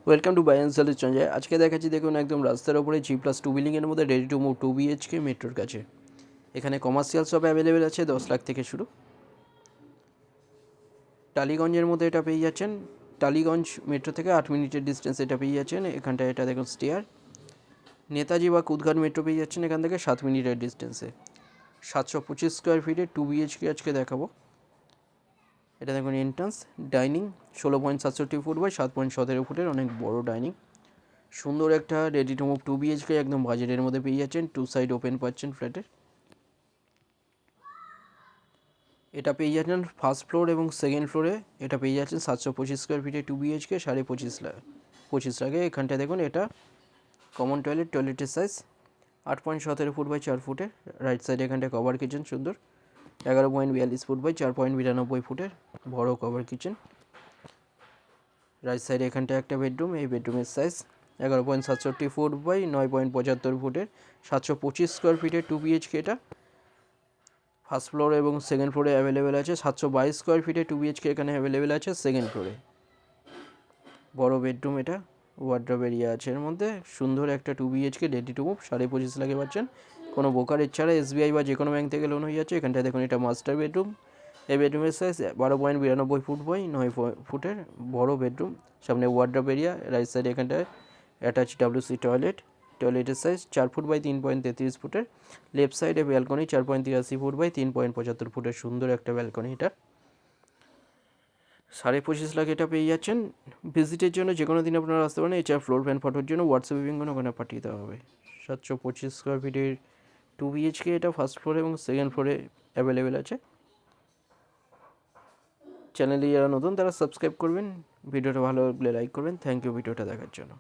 Welcome to বাই and Sanjay. আজকে দেখাচ্ছি দেখুন একদম রাস্তার ওপরে G+2 বিল্ডিংয়ের মধ্যে রেডি টু মুভ 2 BHK মেট্রোর কাছে। এখানে কমার্শিয়াল সব অ্যাভেলেবেল আছে 10 লাখ থেকে শুরু। টালিগঞ্জের মধ্যে এটা পেয়ে যাচ্ছেন, টালিগঞ্জ মেট্রো থেকে 8 মিনিটের ডিস্টেন্স এটা পেয়ে যাচ্ছেন। এখানটায় এটা দেখুন স্টেয়ার। নেতাজি বা কুদঘাট মেট্রো পেয়ে যাচ্ছেন এখান থেকে 7 মিনিটের ডিস্টেন্সে। 725 স্কোয়ার ফিটে 2 BHK আজকে দেখাবো। এটা দেখুন এন্ট্রান্স, ডাইনিং 16.67 ফুট বাই 7.17 ফুটের অনেক বড় ডাইনিং। সুন্দর একটা রেডি টু মুভ 2 BHK একদম বাজেটের মধ্যে পেয়ে যাচ্ছেন। 2 সাইড ওপেন পাচ্ছেন ফ্ল্যাটের। এটা পেয়ে যাচ্ছেন ফার্স্ট ফ্লোর এবং সেকেন্ড ফ্লোরে। এটা পেয়ে যাচ্ছেন 725 স্কোয়ার ফিটে 2 BHK 25.5 লাখে। এখানটায় দেখুন এটা কমন টয়লেট, টয়লেটের সাইজ 8.17 ফুট বাই 4 ফুটের। রাইট সাইডে এখানটায় কভার কিচেন সুন্দর 11.42 ফুট বাই 4.92 ফুটের বড় কভার কিচেন। রাইট সাইডে এখানটায় একটা বেডরুম, এই বেডরুমের সাইজ 11.67 ফুট বাই 9.75 ফুটের। 725 স্কোয়ার ফিটে 2 BHK এটা। ফার্স্ট ফ্লোর এবং সেকেন্ড ফ্লোরে অ্যাভেলেবেল আছে। 722 স্কোয়ার ফিটে 2 BHK এখানে অ্যাভেলেবেল আছে সেকেন্ড ফ্লোরে। বড় বেডরুম এটা, ওয়ার্ড্রপ এরিয়া আছে এর মধ্যে। সুন্দর একটা 2 BHK রেডি টু মুভ 25.5 লাখে পাচ্ছেন। কোনো ব্রোকারেজ ছাড়া SBI বা যে কোনো ব্যাংক থেকে লোন হয়ে যাচ্ছে। এখানটায় দেখুন এটা মাস্টার বেডরুম। এই বেডরুমের সাইজ 12.92 ফুট বাই 9 ফুটের বড় বেডরুম। সামনে ওয়ার্ড্রপ এরিয়া, রাইট সাইডে এখানটায় অ্যাটাচ WC টয়লেট। টয়লেটের সাইজ 4 ফুট বাই 3.33 ফুটের। লেফট সাইডে ব্যালকনি 4.83 ফুট বাই 3.75 ফুটের সুন্দর একটা ব্যালকনি এটা। 25.5 লাখ এটা পেয়ে যাচ্ছেন। ভিজিটের জন্য যে কোনো দিন আপনারা আসতে পারেন। এছাড়া ফ্লোর প্ল্যান ফটোর জন্য হোয়াটসঅ্যাপে বিঙ্গন ওখানে পাঠিয়ে দেওয়া হবে। 725 স্কোয়ার ফিটের 2 BHK এটা ফার্স্ট ফ্লোরে এবং সেকেন্ড ফ্লোরে অ্যাভেলেবেল আছে। চ্যানেলে যারা নতুন তারা সাবস্ক্রাইব করবেন, ভিডিওটা ভালো লাগলে লাইক করবেন। থ্যাংক ইউ ভিডিওটা দেখার জন্য।